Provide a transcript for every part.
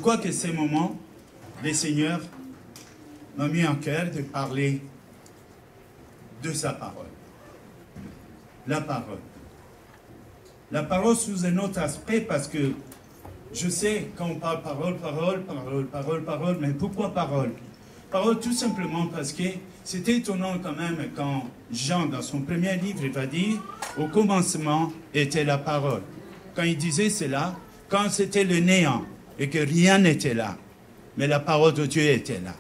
crois que ces moments, le Seigneur m'a mis en cœur de parler de sa parole. La parole. La parole sous un autre aspect, parce que je sais, quand on parle parole, mais pourquoi parole? Parole tout simplement parce que c'était étonnant quand même quand Jean, dans son premier livre, il va dire « Au commencement était la parole ». Quand il disait cela, quand c'était le néant et que rien n'était là, mais la parole de Dieu était là.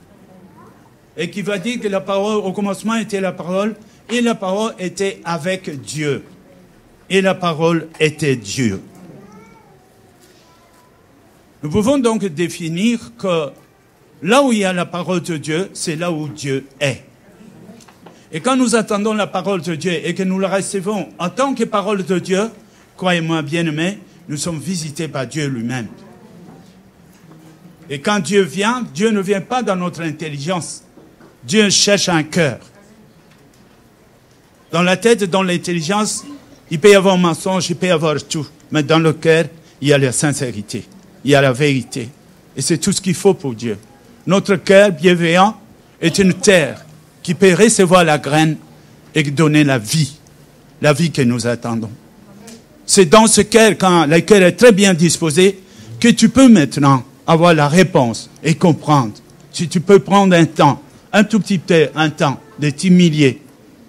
Et qui va dire que la parole, au commencement était la parole, et la parole était avec Dieu. Et la parole était Dieu. Nous pouvons donc définir que là où il y a la parole de Dieu, c'est là où Dieu est. Et quand nous attendons la parole de Dieu et que nous la recevons en tant que parole de Dieu, croyez-moi bien-aimés, nous sommes visités par Dieu lui-même. Et quand Dieu vient, Dieu ne vient pas dans notre intelligence. Dieu cherche un cœur. Dans la tête, dans l'intelligence, il peut y avoir un mensonge, il peut y avoir tout. Mais dans le cœur, il y a la sincérité, il y a la vérité. Et c'est tout ce qu'il faut pour Dieu. Notre cœur bienveillant est une terre qui peut recevoir la graine et donner la vie que nous attendons. C'est dans ce cœur, quand le cœur est très bien disposé, que tu peux maintenant avoir la réponse et comprendre. Si tu peux prendre un temps, un tout petit peu, un temps de t'humilier,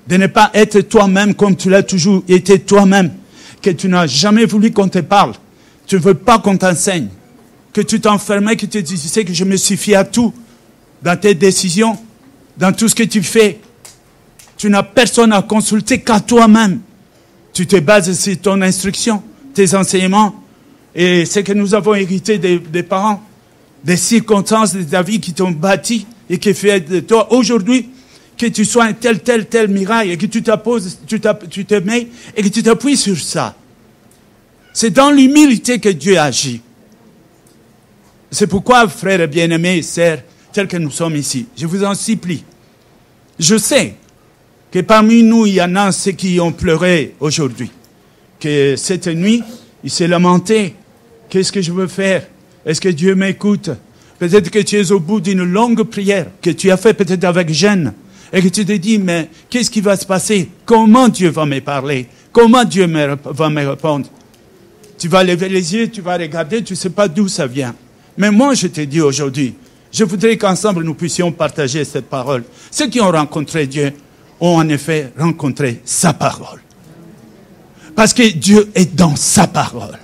de ne pas être toi-même comme tu l'as toujours été toi-même, que tu n'as jamais voulu qu'on te parle, tu ne veux pas qu'on t'enseigne, que tu t'enfermais, que tu disais que je me suffis à tout, dans tes décisions, dans tout ce que tu fais. Tu n'as personne à consulter qu'à toi-même. Tu te bases sur ton instruction, tes enseignements, et ce que nous avons hérité des parents, des circonstances, des avis qui t'ont bâti et qui fait de toi aujourd'hui que tu sois un tel mirail et que tu te mets et que tu t'appuies sur ça. C'est dans l'humilité que Dieu agit. C'est pourquoi, frères bien-aimés et sœurs, tels que nous sommes ici, je vous en supplie. Je sais que parmi nous, il y en a ceux qui ont pleuré aujourd'hui. Que cette nuit, ils s'est lamenté. Qu'est-ce que je veux faire? Est-ce que Dieu m'écoute? Peut-être que tu es au bout d'une longue prière, que tu as fait peut-être avec gêne, et que tu te dis, mais qu'est-ce qui va se passer? Comment Dieu va me parler? Comment Dieu va me répondre? Tu vas lever les yeux, tu vas regarder, tu ne sais pas d'où ça vient. Mais moi, je te dis aujourd'hui, je voudrais qu'ensemble nous puissions partager cette parole. Ceux qui ont rencontré Dieu ont en effet rencontré sa parole. Parce que Dieu est dans sa parole.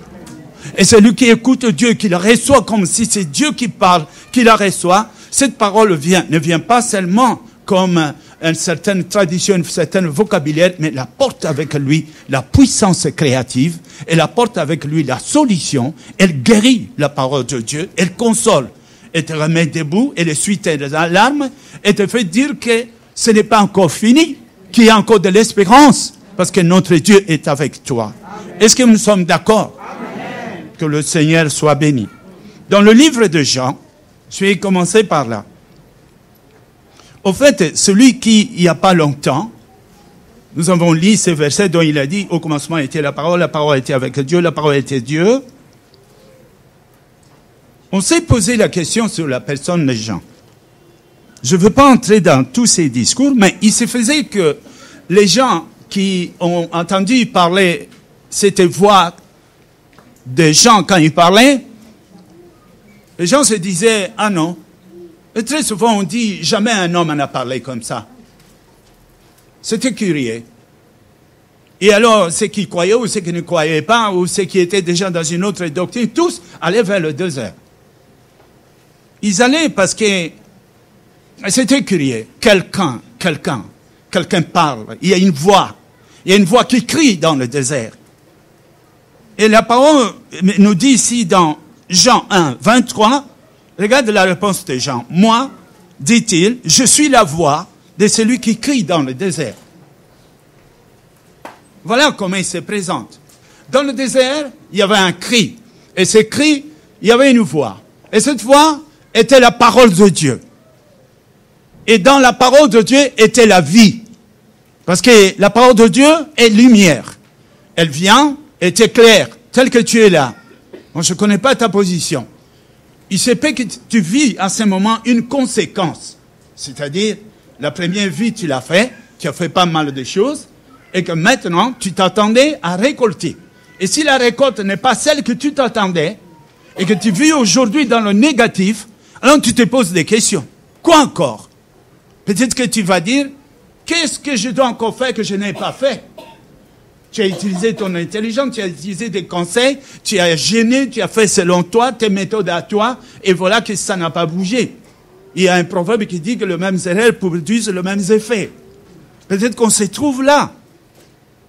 Et celui qui écoute Dieu, qui la reçoit comme si c'est Dieu qui parle, qui la reçoit, cette parole ne vient pas seulement comme une certaine tradition, un certain vocabulaire, mais la porte avec lui la puissance créative, elle apporte avec lui la solution, elle guérit la parole de Dieu, elle console, elle te remet debout, elle essuie tes larmes, et te fait dire que ce n'est pas encore fini, qu'il y a encore de l'espérance, parce que notre Dieu est avec toi. Est-ce que nous sommes d'accord? Que le Seigneur soit béni. Dans le livre de Jean, je vais commencer par là. Au fait, celui qui, il n'y a pas longtemps, nous avons lu ce verset dont il a dit, au commencement était la parole était avec Dieu, la parole était Dieu. On s'est posé la question sur la personne de Jean. Je ne veux pas entrer dans tous ces discours, mais il se faisait que les gens qui ont entendu parler cette voix de Jean quand il parlait, les gens se disaient, ah non. Et très souvent on dit, jamais un homme en a parlé comme ça. C'était curieux. Et alors, ceux qui croyaient ou ceux qui ne croyaient pas, ou ceux qui étaient déjà dans une autre doctrine, tous allaient vers le désert. Ils allaient parce que c'était curieux. Quelqu'un parle. Il y a une voix qui crie dans le désert. Et la parole nous dit ici dans Jean 1, 23, regarde la réponse de Jean. Moi, dit-il, je suis la voix de celui qui crie dans le désert. Voilà comment il se présente. Dans le désert, il y avait un cri. Et ce cri, il y avait une voix. Et cette voix était la parole de Dieu. Et dans la parole de Dieu était la vie. Parce que la parole de Dieu est lumière. Elle vient et t'éclaire, tel que tu es là. Moi, je ne connais pas ta position. il se peut que tu vis à ce moment une conséquence. C'est-à-dire, la première vie, tu l'as fait, tu as fait pas mal de choses, et que maintenant, tu t'attendais à récolter. Et si la récolte n'est pas celle que tu t'attendais, et que tu vis aujourd'hui dans le négatif, alors tu te poses des questions. Quoi encore? Peut-être que tu vas dire, qu'est-ce que je dois encore faire que je n'ai pas fait? Tu as utilisé ton intelligence, tu as utilisé des conseils, tu as gêné, tu as fait selon toi, tes méthodes à toi, et voilà que ça n'a pas bougé. Il y a un proverbe qui dit que le même erreur produit le même effet. Peut-être qu'on se trouve là.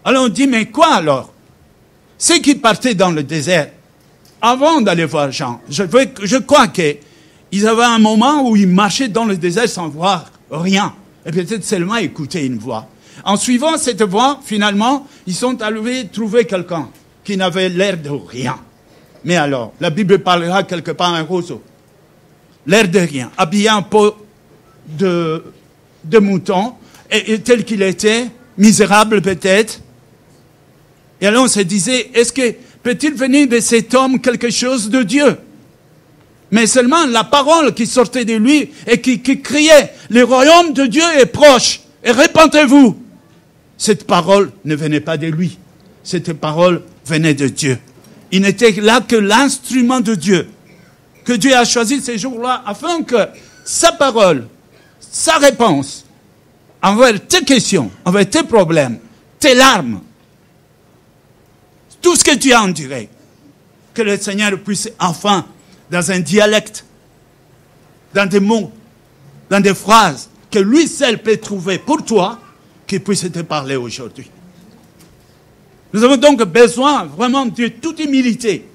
Alors on dit, mais quoi alors? Ceux qui partaient dans le désert, avant d'aller voir Jean, je crois qu'ils avaient un moment où ils marchaient dans le désert sans voir rien. Et peut-être seulement écouter une voix. En suivant cette voie, finalement, ils sont allés trouver quelqu'un qui n'avait l'air de rien. Mais alors, la Bible parlera quelque part un roseau. L'air de rien, habillé en peau de mouton, et tel qu'il était, misérable peut-être. Et alors on se disait, est-ce que peut-il venir de cet homme quelque chose de Dieu? Mais seulement la parole qui sortait de lui et qui criait, le royaume de Dieu est proche, et répentez-vous. Cette parole ne venait pas de lui. Cette parole venait de Dieu. Il n'était là que l'instrument de Dieu, que Dieu a choisi ces jours-là, afin que sa parole, sa réponse, envers tes questions, envers tes problèmes, tes larmes, tout ce que tu as enduré, que le Seigneur puisse enfin, dans un dialecte, dans des mots, dans des phrases, que lui seul peut trouver pour toi, qu'il puisse te parler aujourd'hui. Nous avons donc besoin vraiment de toute humilité.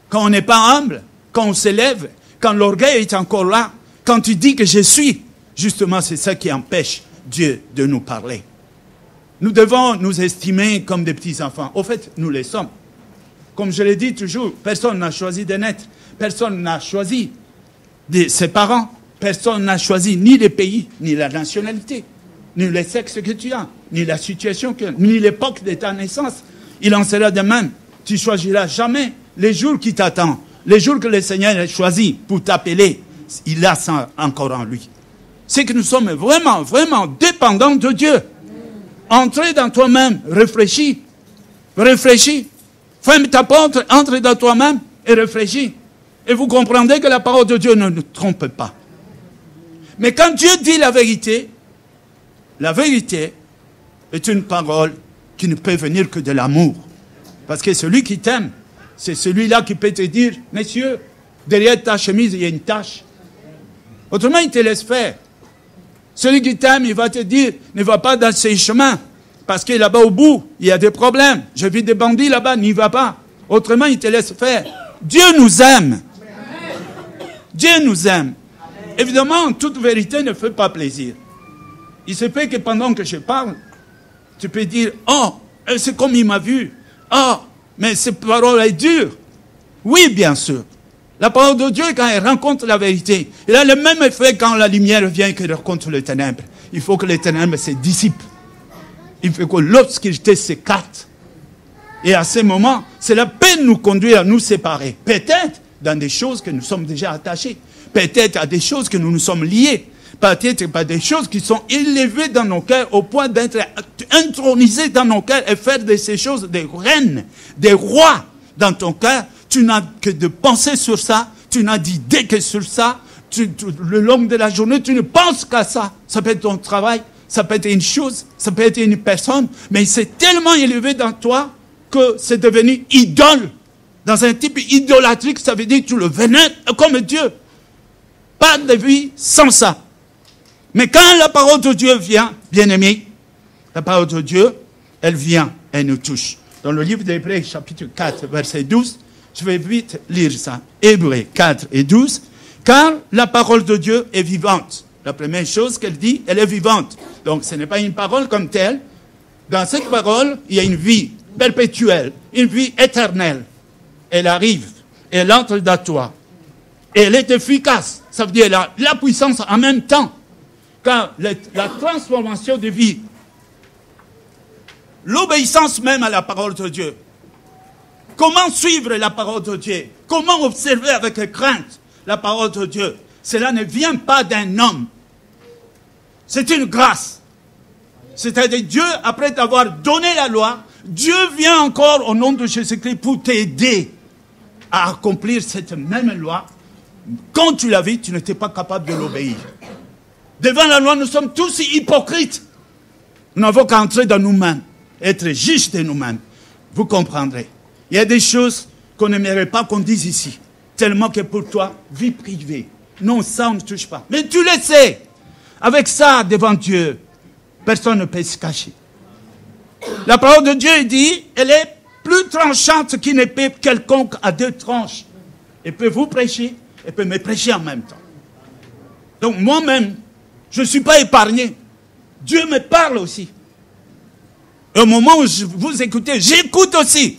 Quand on n'est pas humble, quand on s'élève, quand l'orgueil est encore là, quand tu dis que je suis, justement c'est ça qui empêche Dieu de nous parler. Nous devons nous estimer comme des petits-enfants. Au fait, nous les sommes. Comme je l'ai dit toujours, personne n'a choisi de naître. Personne n'a choisi ses parents. Personne n'a choisi ni le pays, ni la nationalité, ni le sexe que tu as, ni la situation, ni l'époque de ta naissance. Il en sera de même. Tu choisiras jamais les jours qui t'attendent. Les jours que le Seigneur a choisi pour t'appeler, il a ça encore en lui. C'est que nous sommes vraiment, vraiment dépendants de Dieu. Entrez dans toi-même, réfléchis. Réfléchis. Ferme ta porte, entre dans toi-même et réfléchis. Et vous comprendrez que la parole de Dieu ne nous trompe pas. Mais quand Dieu dit la vérité est une parole qui ne peut venir que de l'amour. Parce que celui qui t'aime, c'est celui-là qui peut te dire, messieurs, derrière ta chemise, il y a une tache. Autrement, il te laisse faire. Celui qui t'aime, il va te dire, ne va pas dans ces chemins. Parce que là-bas au bout, il y a des problèmes. Je vis des bandits là-bas, n'y va pas. Autrement, il te laisse faire. Dieu nous aime. Dieu nous aime. Évidemment, toute vérité ne fait pas plaisir. Il se peut que pendant que je parle, tu peux dire, oh, c'est comme il m'a vu. Oh, mais cette parole est dure. Oui, bien sûr. La parole de Dieu, quand elle rencontre la vérité, elle a le même effet quand la lumière vient qu'elle rencontre les ténèbres. Il faut que les ténèbres se dissipent. Il faut que l'obscurité s'écarte. Et à ce moment, c'est la peine nous conduire à nous séparer. Peut-être dans des choses que nous sommes déjà attachés. Peut-être à des choses que nous nous sommes liés. Peut-être pas des choses qui sont élevées dans nos cœurs au point d'être intronisées dans nos cœurs et faire de ces choses des reines, des rois dans ton cœur. Tu n'as que de penser sur ça. Tu n'as d'idée que sur ça. Le long de la journée, tu ne penses qu'à ça. Ça peut être ton travail, ça peut être une chose, ça peut être une personne, mais c'est tellement élevé dans toi que c'est devenu idole. Dans un type idolâtrique, ça veut dire que tu le vénères comme Dieu. Pas de vie sans ça. Mais quand la parole de Dieu vient, bien-aimé, la parole de Dieu, elle vient, elle nous touche. Dans le livre d'Hébreux, chapitre 4, verset 12, je vais vite lire ça. Hébreux 4 et 12. Car la parole de Dieu est vivante. La première chose qu'elle dit, elle est vivante. Donc ce n'est pas une parole comme telle. Dans cette parole, il y a une vie perpétuelle, une vie éternelle. Elle arrive, elle entre dans toi. Et elle est efficace. Ça veut dire la puissance en même temps. Car la transformation de vie, l'obéissance même à la parole de Dieu, Comment suivre la parole de Dieu? Comment observer avec crainte la parole de Dieu? Cela ne vient pas d'un homme. C'est une grâce. C'est-à-dire Dieu, après t'avoir donné la loi, Dieu vient encore au nom de Jésus-Christ pour t'aider à accomplir cette même loi. Quand tu l'as vu, tu n'étais pas capable de l'obéir. Devant la loi, nous sommes tous hypocrites. Nous n'avons qu'à entrer dans nous-mêmes, être juges de nous-mêmes. Vous comprendrez. Il y a des choses qu'on n'aimerait pas qu'on dise ici. Tellement que pour toi, vie privée. Non, ça, on ne touche pas. Mais tu le sais. Avec ça, devant Dieu, personne ne peut se cacher. La parole de Dieu dit, elle est plus tranchante qu'une épée quelconque à 2 tranches. Elle peut vous prêcher, elle peut me prêcher en même temps. Donc moi-même, je ne suis pas épargné. Dieu me parle aussi. Et au moment où vous écoutez, j'écoute aussi.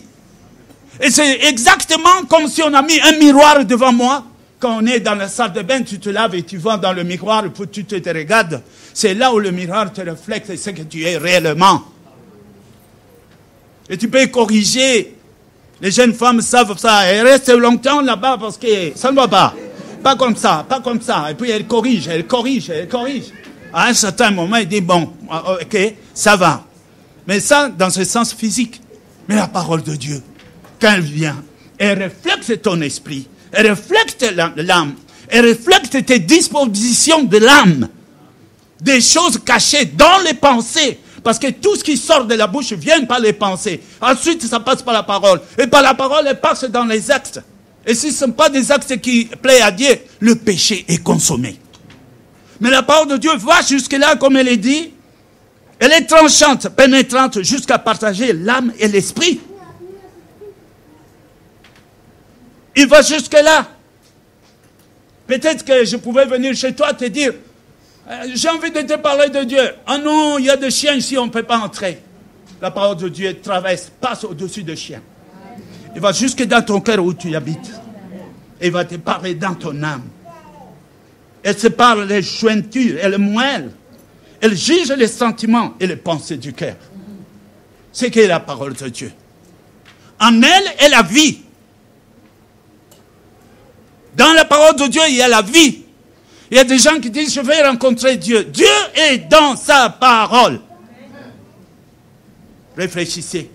Et c'est exactement comme si on a mis un miroir devant moi. Quand on est dans la salle de bain, tu te laves et tu vas dans le miroir, tu te regardes. C'est là où le miroir te reflète ce que tu es réellement. Et tu peux corriger. Les jeunes femmes savent ça. Elles restent longtemps là-bas parce que ça ne va pas. Pas comme ça, pas comme ça. Et puis elles corrigent, elles corrigent, elles corrigent. À un certain moment, il dit, bon, ok, ça va. Mais ça, dans ce sens physique. Mais la parole de Dieu, quand elle vient, elle reflète ton esprit. Elle reflète l'âme. Elle reflète tes dispositions de l'âme. Des choses cachées dans les pensées. Parce que tout ce qui sort de la bouche vient par les pensées. Ensuite, ça passe par la parole. Et par la parole, elle passe dans les actes. Et si ce ne sont pas des actes qui plaisent à Dieu, le péché est consommé. Mais la parole de Dieu va jusque-là, comme elle est dit. Elle est tranchante, pénétrante, jusqu'à partager l'âme et l'esprit. Il va jusque-là. Peut-être que je pouvais venir chez toi te dire, j'ai envie de te parler de Dieu. Ah non, il y a des chiens ici, on ne peut pas entrer. La parole de Dieu traverse, passe au-dessus des chiens. Il va jusque dans ton cœur où tu habites. Et il va te parler dans ton âme. Elle sépare les jointures et les moelles. Elle juge les sentiments et les pensées du cœur. C'est qu'est la parole de Dieu. En elle est la vie. Dans la parole de Dieu, il y a la vie. Il y a des gens qui disent, je vais rencontrer Dieu. Dieu est dans sa parole. Réfléchissez.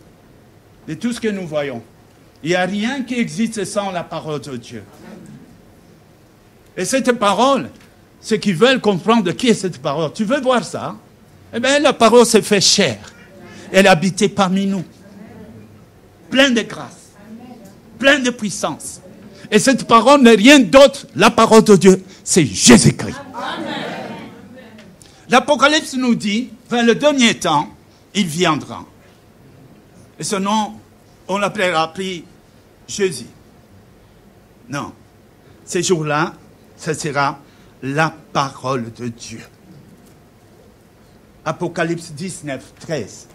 De tout ce que nous voyons, il n'y a rien qui existe sans la parole de Dieu. Et cette parole, ceux qui veulent comprendre qui est cette parole, tu veux voir ça? Eh bien, la parole s'est fait chair. Elle habitait parmi nous. Pleine de grâce. Pleine de puissance. Et cette parole n'est rien d'autre, la parole de Dieu, c'est Jésus-Christ. L'Apocalypse nous dit, vers le dernier temps, il viendra. Et ce nom, on l'appellera appris Jésus. Non. Ces jours-là, ce sera la parole de Dieu. Apocalypse 19, 13.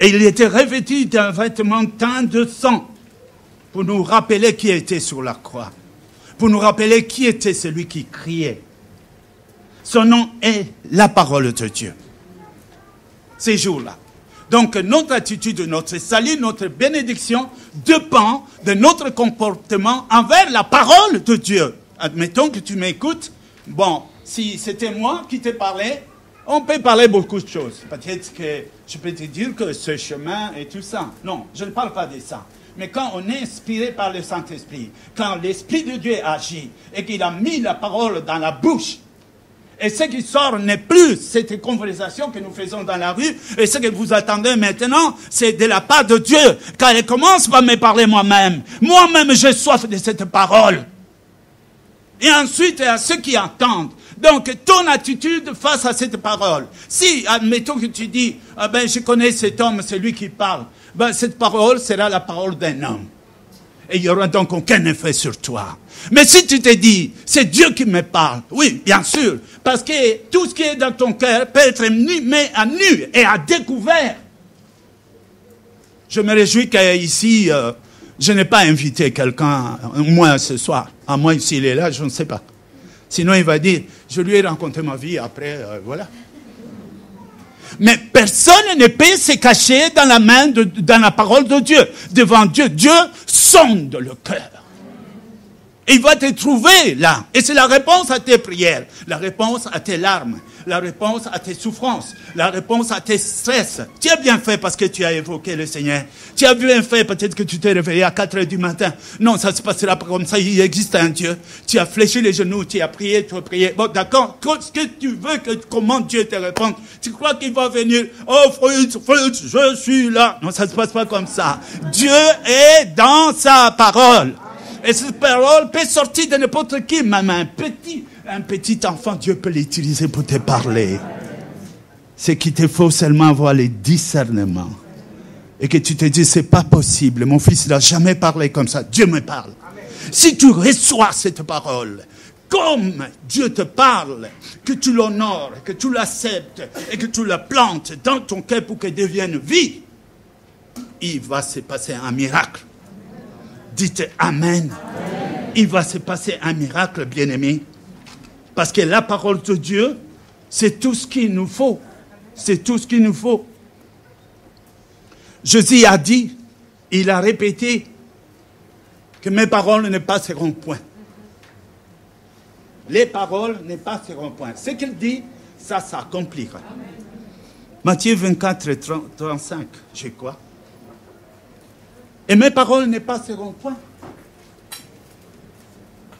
Et il était revêtu d'un vêtement teint de sang pour nous rappeler qui était sur la croix. Pour nous rappeler qui était celui qui criait. Son nom est la parole de Dieu. Ces jours-là. Donc notre attitude, notre salut, notre bénédiction dépend de notre comportement envers la parole de Dieu. Admettons que tu m'écoutes. Bon, si c'était moi qui te parlais, on peut parler beaucoup de choses. Peut-être que je peux te dire que ce chemin et tout ça. Non, je ne parle pas de ça. Mais quand on est inspiré par le Saint-Esprit, quand l'Esprit de Dieu agit et qu'il a mis la parole dans la bouche, et ce qui sort n'est plus cette conversation que nous faisons dans la rue, et ce que vous attendez maintenant, c'est de la part de Dieu. Quand elle commence par me parler moi-même, moi-même j'ai soif de cette parole. Et ensuite, à ceux qui entendent. Donc, ton attitude face à cette parole. Si, admettons que tu dis, ah ben, je connais cet homme, c'est lui qui parle. Ben, cette parole sera la parole d'un homme. Et il n'y aura donc aucun effet sur toi. Mais si tu te dis, c'est Dieu qui me parle, oui, bien sûr, parce que tout ce qui est dans ton cœur peut être mis à nu et à découvert. Je me réjouis qu'ici, je n'ai pas invité quelqu'un, moi, ce soir. À moi, s'il est là, je ne sais pas. Sinon, il va dire, je lui ai raconté ma vie, après, voilà. Mais personne ne peut se cacher dans dans la parole de Dieu. Devant Dieu, Dieu sonde le cœur. Il va te trouver là. Et c'est la réponse à tes prières, la réponse à tes larmes, la réponse à tes souffrances, la réponse à tes stress. Tu as bien fait parce que tu as évoqué le Seigneur. Tu as bien fait peut-être que tu t'es réveillé à 4 heures du matin. Non, ça se passera pas comme ça. Il existe un Dieu. Tu as fléchi les genoux, tu as prié, tu as prié. Bon, d'accord. Qu'est-ce que tu veux comment Dieu te réponde? Tu crois qu'il va venir? Oh, Fritz, je suis là. Non, ça se passe pas comme ça. Dieu est dans sa parole. Et cette parole peut sortir de n'importe qui, même un petit enfant, Dieu peut l'utiliser pour te parler. C'est qu'il te faut seulement avoir le discernement. Et que tu te dis, c'est pas possible, mon fils n'a jamais parlé comme ça, Dieu me parle. Amen. Si tu reçois cette parole, comme Dieu te parle, que tu l'honores, que tu l'acceptes, et que tu la plantes dans ton cœur pour qu'elle devienne vie, il va se passer un miracle. Dites Amen. Amen. Il va se passer un miracle, bien-aimé. Parce que la parole de Dieu, c'est tout ce qu'il nous faut. C'est tout ce qu'il nous faut. Jésus a dit, il a répété, que mes paroles ne passeront point. Les paroles ne passeront point. Ce qu'il dit, ça s'accomplira. Matthieu 24, 35, je crois. Et mes paroles ne passeront point.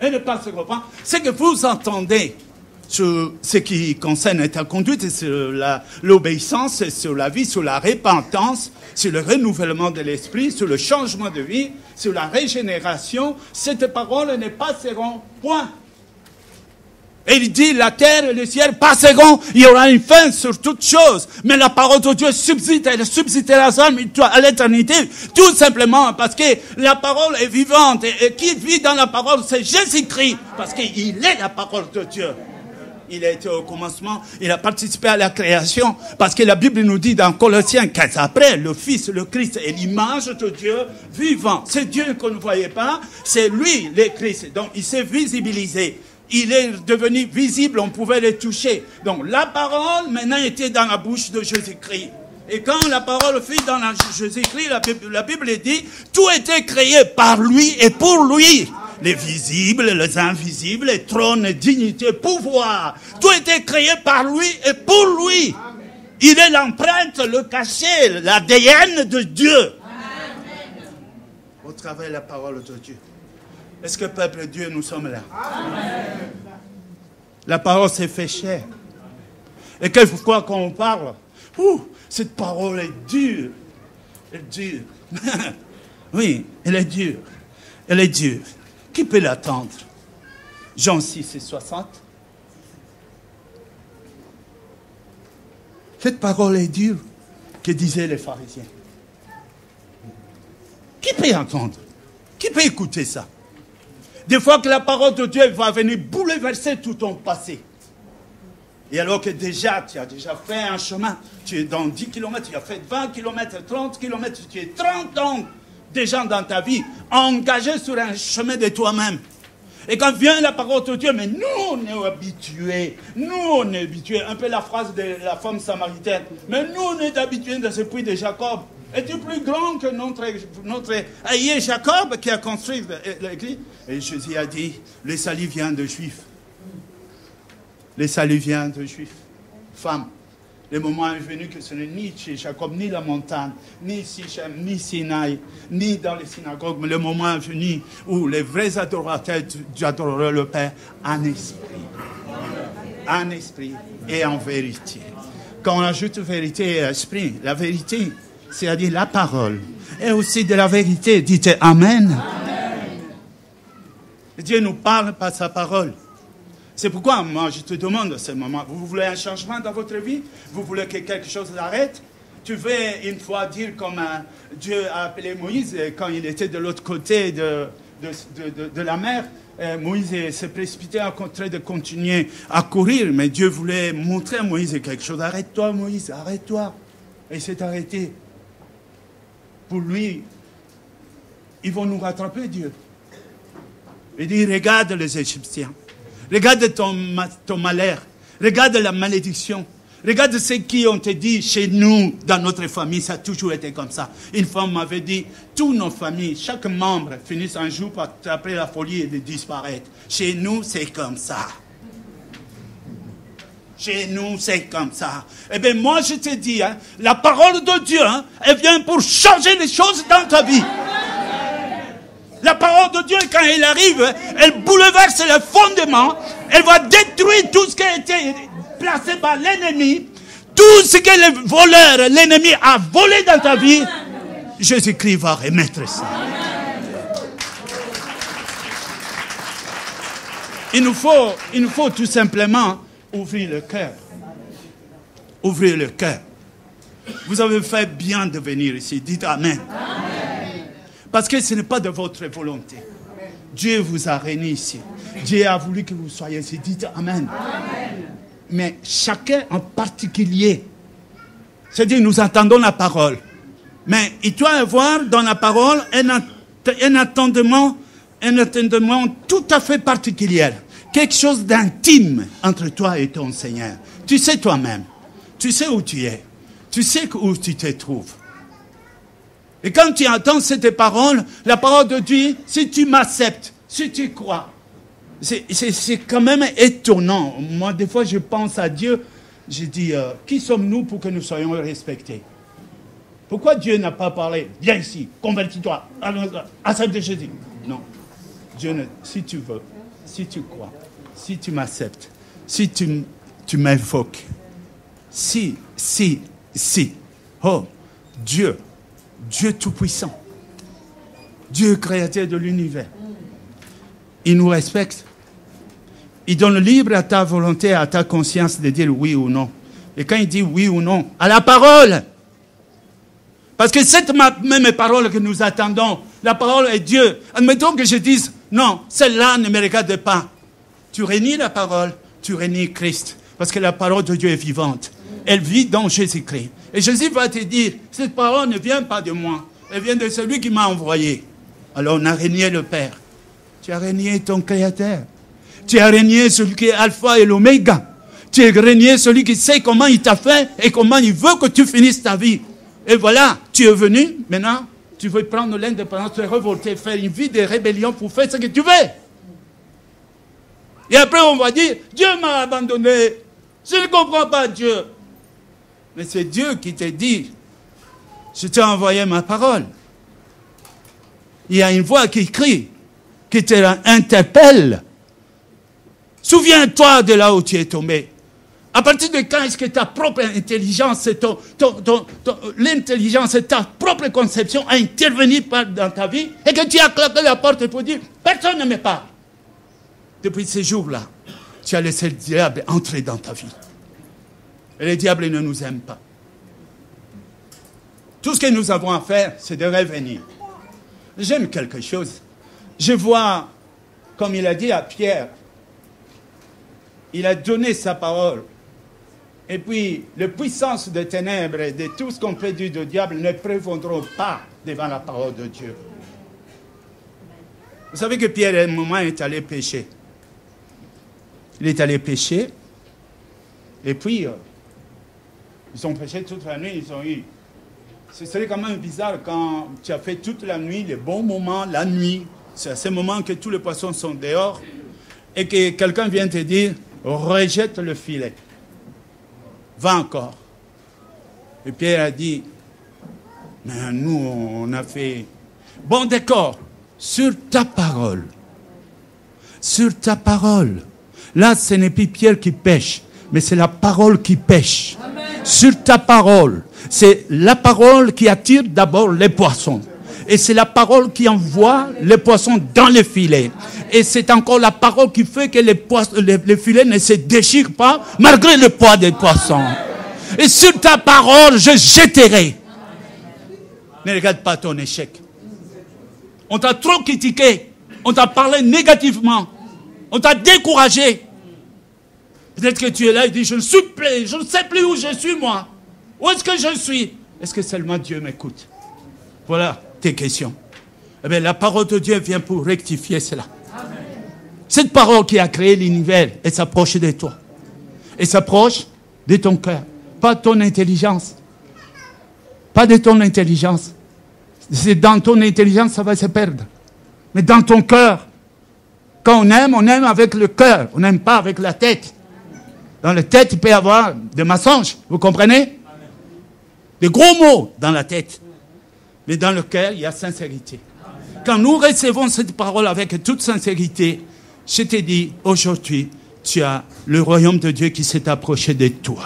Elles ne passeront point. Ce que vous entendez sur ce qui concerne ta conduite, sur l'obéissance, sur la vie, sur la repentance, sur le renouvellement de l'esprit, sur le changement de vie, sur la régénération, ces paroles ne passeront point. Et il dit, la terre et le ciel passeront, il y aura une fin sur toutes choses. Mais la parole de Dieu subsiste, elle subsistera à l'éternité. Tout simplement parce que la parole est vivante. Et qui vit dans la parole, c'est Jésus-Christ. Parce qu'il est la parole de Dieu. Il a été au commencement, il a participé à la création. Parce que la Bible nous dit dans Colossiens 15 après, le Fils, le Christ est l'image de Dieu vivant. C'est Dieu qu'on ne voyait pas, c'est lui, le Christ. Donc il s'est visibilisé. Il est devenu visible, on pouvait le toucher. Donc la parole maintenant était dans la bouche de Jésus-Christ. Et quand la parole fut dans Jésus-Christ, la Bible dit, tout était créé par lui et pour lui. Les visibles, les invisibles, les trônes, les dignités, pouvoirs. Tout était créé par lui et pour lui. Il est l'empreinte, le cachet, l'ADN de Dieu. Au travers de la parole de Dieu. Est-ce que peuple de Dieu, nous sommes là? Amen. La parole s'est fait chair. Et quelquefois quand on parle, cette parole est dure. Elle est dure. Oui, elle est dure. Elle est dure. Qui peut l'attendre? Jean 6 et 60. Cette parole est dure, que disaient les pharisiens. Qui peut entendre? Qui peut écouter ça? Des fois que la parole de Dieu va venir bouleverser tout ton passé. Et alors que déjà, tu as déjà fait un chemin, tu es dans 10 km, tu as fait 20 km, 30 km, tu es 30 ans déjà dans ta vie, engagé sur un chemin de toi-même. Et quand vient la parole de Dieu, mais nous on est habitués, un peu la phrase de la femme samaritaine, mais nous on est habitués dans ce puits de Jacob. Es-tu plus grand que notre aïe Jacob qui a construit l'église? Et Jésus a dit, le salut vient de Juifs. Le salut vient de Juifs. Femme, le moment est venu que ce n'est ni chez Jacob, ni la montagne, ni Sichem, ni Sinaï, ni dans les synagogues, mais le moment est venu où les vrais adorateurs adoreront le Père en esprit. En esprit et en vérité. Quand on ajoute vérité et esprit, la vérité, c'est-à-dire la parole, et aussi de la vérité. Dites Amen. Amen. Dieu nous parle par sa parole. C'est pourquoi, moi, je te demande à ce moment, vous voulez un changement dans votre vie? Vous voulez que quelque chose arrête? Tu veux une fois dire comme Dieu a appelé Moïse quand il était de l'autre côté de la mer. Moïse s'est précipité en train de continuer à courir, mais Dieu voulait montrer à Moïse quelque chose. Arrête-toi, Moïse, arrête-toi. Et il s'est arrêté. Pour lui, ils vont nous rattraper, Dieu. Il dit, regarde les Égyptiens. Regarde ton malheur. Regarde la malédiction. Regarde ce qu'on te dit chez nous, dans notre famille, ça a toujours été comme ça. Une femme m'avait dit, toutes nos familles, chaque membre finissent un jour par attraper la folie et de disparaître. Chez nous, c'est comme ça. Chez nous, c'est comme ça. Eh bien, moi, je te dis, hein, la parole de Dieu, hein, elle vient pour changer les choses dans ta vie. La parole de Dieu, quand elle arrive, elle bouleverse les fondements, elle va détruire tout ce qui a été placé par l'ennemi, tout ce que le voleur, l'ennemi a volé dans ta vie. Jésus-Christ va remettre ça. Il nous faut tout simplement ouvrir le cœur. Ouvrir le cœur. Vous avez fait bien de venir ici. Dites Amen. Parce que ce n'est pas de votre volonté. Dieu vous a réunis ici. Dieu a voulu que vous soyez ici. Dites Amen. Mais chacun en particulier. C'est-à-dire, nous entendons la parole. Mais il doit y avoir dans la parole un attendement tout à fait particulier. Quelque chose d'intime entre toi et ton Seigneur. Tu sais toi-même. Tu sais où tu es. Tu sais où tu te trouves. Et quand tu entends cette parole, la parole de Dieu, si tu m'acceptes, si tu crois, c'est quand même étonnant. Moi, des fois, je pense à Dieu, je dis, qui sommes-nous pour que nous soyons respectés? Pourquoi Dieu n'a pas parlé? Viens ici, convertis-toi, accepte Jésus. Non. Dieu, si tu veux, si tu crois, si tu m'acceptes, si tu m'invoques, si. Oh, Dieu tout-puissant, Dieu créateur de l'univers, il nous respecte. Il donne libre à ta volonté, à ta conscience de dire oui ou non. Et quand il dit oui ou non, à la parole. Parce que cette même parole que nous attendons, la parole est Dieu. Admettons que je dise, non, celle-là ne me regarde pas. Tu renies la parole, tu renies Christ. Parce que la parole de Dieu est vivante. Elle vit dans Jésus-Christ. Et Jésus va te dire, cette parole ne vient pas de moi. Elle vient de celui qui m'a envoyé. Alors on a renié le Père. Tu as renié ton Créateur. Tu as renié celui qui est Alpha et l'Oméga. Tu as renié celui qui sait comment il t'a fait et comment il veut que tu finisses ta vie. Et voilà, tu es venu, maintenant, tu veux prendre l'indépendance, te révolter, faire une vie de rébellion pour faire ce que tu veux. Et après on va dire, Dieu m'a abandonné. Je ne comprends pas Dieu. Mais c'est Dieu qui te dit, je t'ai envoyé ma parole. Il y a une voix qui crie, qui te interpelle. Souviens-toi de là où tu es tombé. À partir de quand est-ce que ta propre intelligence, l'intelligence et ta propre conception a intervenu dans ta vie et que tu as claqué la porte pour dire, personne ne me parle. Depuis ces jours-là, tu as laissé le diable entrer dans ta vie. Et le diable ne nous aime pas. Tout ce que nous avons à faire, c'est de revenir. J'aime quelque chose. Je vois, comme il a dit à Pierre, il a donné sa parole. Et puis, les puissances des ténèbres et de tout ce qu'on peut dire du diable ne prévaudront pas devant la parole de Dieu. Vous savez que Pierre, à un moment, est allé pécher. Il est allé pécher. Et puis, ils ont péché toute la nuit, ils ont eu. Ce serait quand même bizarre quand tu as fait toute la nuit, les bons moments, la nuit. C'est à ce moment que tous les poissons sont dehors. Et que quelqu'un vient te dire, rejette le filet. Va encore. Et Pierre a dit, mais nous, on a fait... Bon, d'accord, sur ta parole. Sur ta parole. Là, ce n'est plus Pierre qui pêche, mais c'est la parole qui pêche. Amen. Sur ta parole. C'est la parole qui attire d'abord les poissons. Et c'est la parole qui envoie les poissons dans les filets. Et c'est encore la parole qui fait que les filets ne se déchirent pas, malgré le poids des poissons. Et sur ta parole, je jetterai. Ne regarde pas ton échec. On t'a trop critiqué. On t'a parlé négativement. On t'a découragé. Peut-être que tu es là et dis, je ne sais plus où je suis, moi. Où est-ce que je suis? Est-ce que seulement Dieu m'écoute? Voilà tes questions. Eh bien, la parole de Dieu vient pour rectifier cela. Amen. Cette parole qui a créé l'univers, elle s'approche de toi. Elle s'approche de ton cœur. Pas ton intelligence. Pas de ton intelligence. C'est dans ton intelligence, ça va se perdre. Mais dans ton cœur. Quand on aime avec le cœur. On n'aime pas avec la tête. Dans la tête, il peut y avoir des mensonges. Vous comprenez? Des gros mots dans la tête. Mais dans le cœur, il y a sincérité. Quand nous recevons cette parole avec toute sincérité, je te dis, aujourd'hui, tu as le royaume de Dieu qui s'est approché de toi.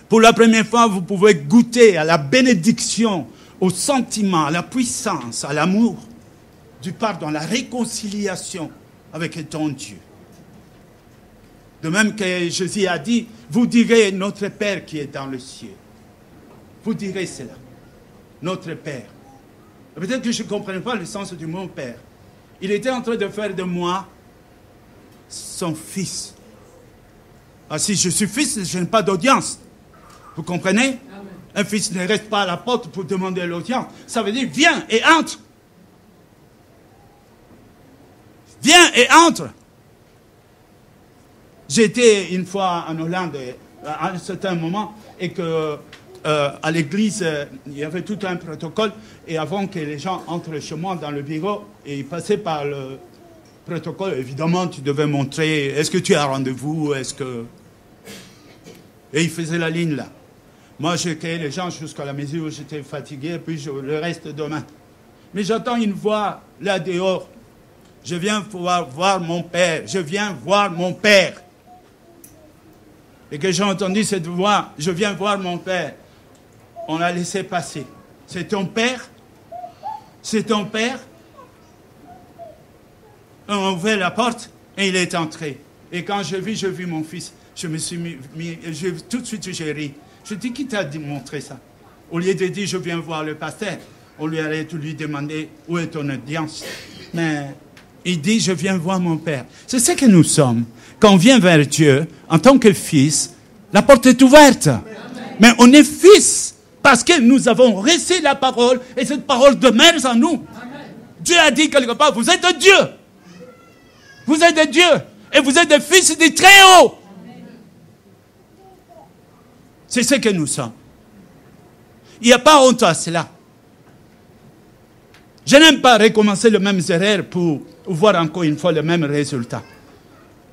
Pour la première fois, vous pouvez goûter à la bénédiction, au sentiment, à la puissance, à l'amour, du pardon, à la réconciliation avec ton Dieu. De même que Jésus a dit, vous direz notre Père qui est dans le ciel. Vous direz cela. Notre Père. Peut-être que je ne comprenais pas le sens du mot Père. Il était en train de faire de moi son fils. Ah, si je suis fils, je n'ai pas d'audience. Vous comprenez? Amen. Un fils ne reste pas à la porte pour demander l'audience. Ça veut dire, viens et entre. Viens et entre. J'étais une fois en Hollande à un certain moment et que à l'église, il y avait tout un protocole et avant que les gens entrent chez moi dans le bureau et ils passaient par le protocole, évidemment, tu devais montrer, est-ce que tu as rendez-vous, est-ce que... Et ils faisaient la ligne là. Moi, j'ai accueilli les gens jusqu'à la mesure où j'étais fatigué, puis le reste demain. Mais j'entends une voix là dehors. Je viens pouvoir voir mon père. Je viens voir mon père. Et que j'ai entendu cette voix, je viens voir mon père. On l'a laissé passer. C'est ton père? C'est ton père? On a ouvert la porte et il est entré. Et quand je vis mon fils, je me suis mis tout de suite j'ai ri. Je dis, qui t'a montré ça? Au lieu de dire, je viens voir le pasteur, on lui allait lui demander, où est ton audience? Mais il dit, je viens voir mon père. C'est ce que nous sommes. Quand on vient vers Dieu, en tant que fils, la porte est ouverte. Amen. Mais on est fils parce que nous avons reçu la parole et cette parole demeure en nous. Amen. Dieu a dit quelque part, vous êtes de Dieu. Vous êtes de Dieu. Et vous êtes des fils du Très-Haut. C'est ce que nous sommes. Il n'y a pas honte à cela. Je n'aime pas recommencer les mêmes erreurs pour voir encore une fois le même résultat.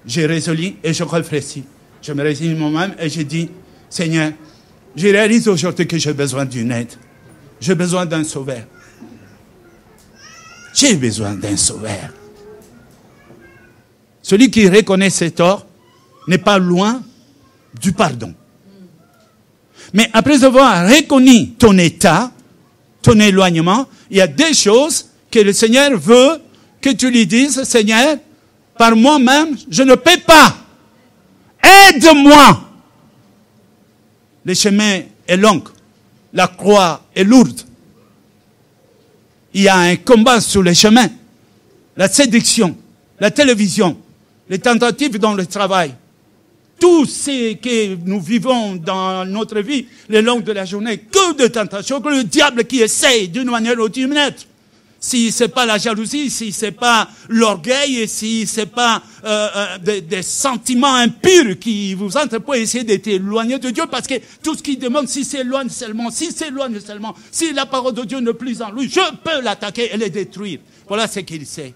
J'ai résolu et je réfléchis. Je me résigne moi-même et je dis, Seigneur, je réalise aujourd'hui que j'ai besoin d'une aide. J'ai besoin d'un sauveur. J'ai besoin d'un sauveur. Celui qui reconnaît ses torts n'est pas loin du pardon. Mais après avoir reconnu ton état, ton éloignement, il y a des choses que le Seigneur veut que tu lui dises, Seigneur, par moi-même, je ne peux pas. Aide-moi. Le chemin est long. La croix est lourde. Il y a un combat sur le chemin. La séduction, la télévision, les tentatives dans le travail. Tout ce que nous vivons dans notre vie, le long de la journée, que de tentations, que le diable qui essaye d'une manière ou d'une autre. Si ce n'est pas la jalousie, si ce n'est pas l'orgueil, et si ce n'est pas des sentiments impurs qui vous entrent pour essayer d'être éloigné de Dieu, parce que tout ce qu'il demande, si s'éloigne seulement, si la parole de Dieu ne plus en lui, je peux l'attaquer et le détruire. Voilà ce qu'il sait.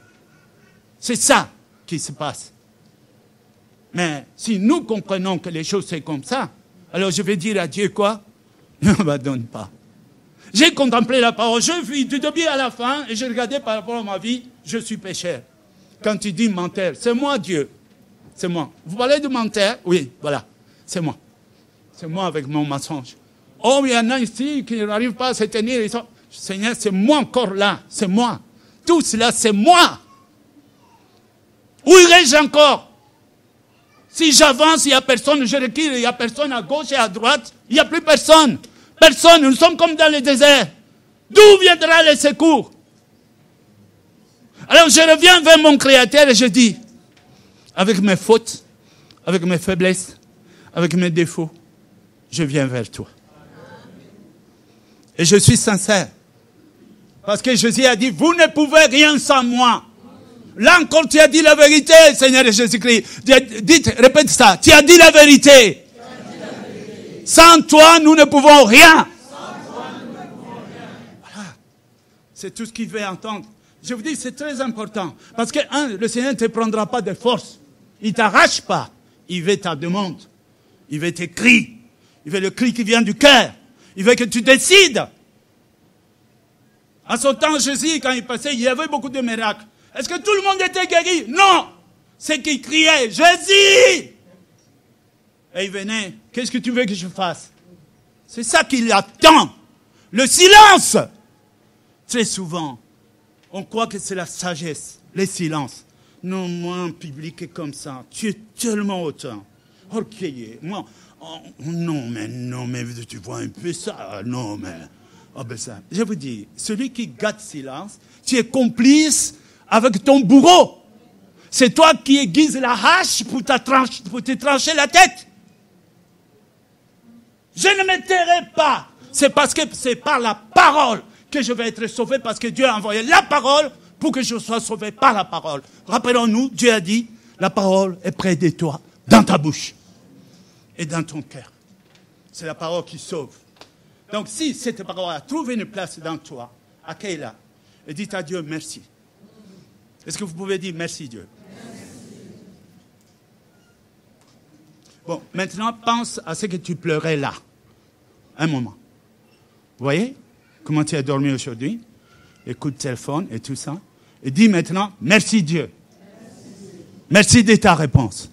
C'est ça qui se passe. Mais si nous comprenons que les choses sont comme ça, alors je vais dire à Dieu quoi? Ne m'abandonne pas. J'ai contemplé la parole, je vis du début à la fin, et j'ai regardé par rapport à ma vie, je suis pécheur. Quand tu dis menteur, c'est moi Dieu. C'est moi. Vous parlez de menteur? Oui, voilà. C'est moi. C'est moi avec mon mensonge. Oh, il y en a ici qui n'arrivent pas à se tenir. Seigneur, c'est moi encore là. C'est moi. Tout cela, c'est moi. Où irai-je encore? Si j'avance, il n'y a personne, je recule, il n'y a personne à gauche et à droite, il n'y a plus personne. Personne, nous sommes comme dans le désert. D'où viendra le secours? Alors je reviens vers mon Créateur et je dis, avec mes fautes, avec mes faiblesses, avec mes défauts, je viens vers toi. Et je suis sincère. Parce que Jésus a dit, vous ne pouvez rien sans moi. Là encore, tu as dit la vérité, Seigneur Jésus-Christ. Dites, répète ça. Tu as dit la vérité. Sans toi, nous ne pouvons rien. Voilà. C'est tout ce qu'il veut entendre. Je vous dis, c'est très important. Parce que, le Seigneur ne te prendra pas de force. Il ne t'arrache pas. Il veut ta demande. Il veut tes cris. Il veut le cri qui vient du cœur. Il veut que tu décides. En son temps, Jésus, quand il passait, il y avait beaucoup de miracles. Est-ce que tout le monde était guéri? Non. C'est qu'il criait, Jésus! Et il venait, qu'est-ce que tu veux que je fasse? C'est ça qu'il attend. Le silence. Très souvent, on croit que c'est la sagesse, le silence. Non, moi, en public est comme ça. Tu es tellement hautain, orgueilleux. Moi, non, mais tu vois un peu ça. Non, mais... Oh ben ça. Je vous dis, celui qui gâte silence, tu es complice avec ton bourreau. C'est toi qui aiguises la hache pour te trancher la tête. Je ne me tairai pas. C'est parce que c'est par la parole que je vais être sauvé, parce que Dieu a envoyé la parole pour que je sois sauvé par la parole. Rappelons-nous, Dieu a dit, la parole est près de toi, dans ta bouche et dans ton cœur. C'est la parole qui sauve. Donc si cette parole a trouvé une place dans toi, accueille-la et dites à Dieu merci. Est-ce que vous pouvez dire merci Dieu? Merci. Bon, maintenant pense à ce que tu pleurais là. Un moment. Vous voyez comment tu as dormi aujourd'hui? Les coups de téléphone et tout ça. Et dis maintenant, merci Dieu. Merci de ta réponse.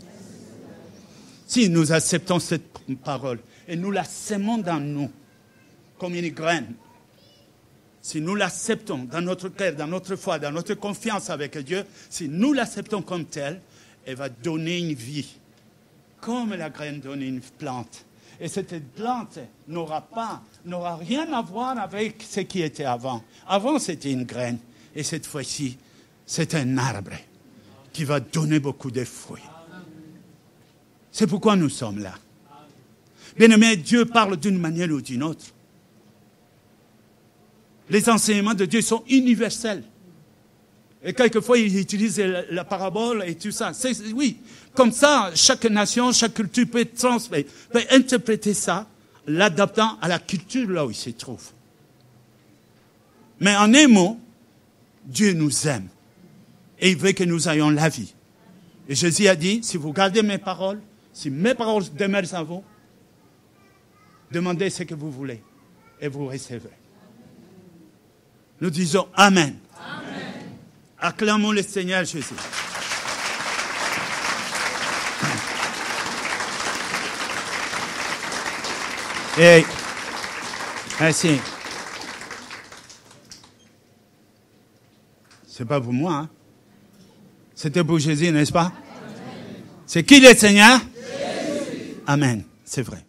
Si nous acceptons cette parole et nous la sémons dans nous, comme une graine, si nous l'acceptons dans notre cœur, dans notre foi, dans notre confiance avec Dieu, si nous l'acceptons comme telle, elle va donner une vie, comme la graine donne une plante. Et cette plante n'aura rien à voir avec ce qui était avant. Avant, c'était une graine. Et cette fois-ci, c'est un arbre qui va donner beaucoup de fruits. C'est pourquoi nous sommes là. Bien-aimé, Dieu parle d'une manière ou d'une autre. Les enseignements de Dieu sont universels. Et quelquefois, il utilise la parabole et tout ça. Oui, comme ça, chaque nation, chaque culture peut interpréter ça, l'adaptant à la culture là où il se trouve. Mais en un mot, Dieu nous aime. Et il veut que nous ayons la vie. Et Jésus a dit, si vous gardez mes paroles, si mes paroles demeurent en vous, demandez ce que vous voulez et vous recevrez. Nous disons Amen. Amen. Acclamons le Seigneur Jésus. Et merci. C'est pas pour moi, hein? C'était pour Jésus, n'est-ce pas? Amen. C'est qui le Seigneur? Jésus. Amen. C'est vrai.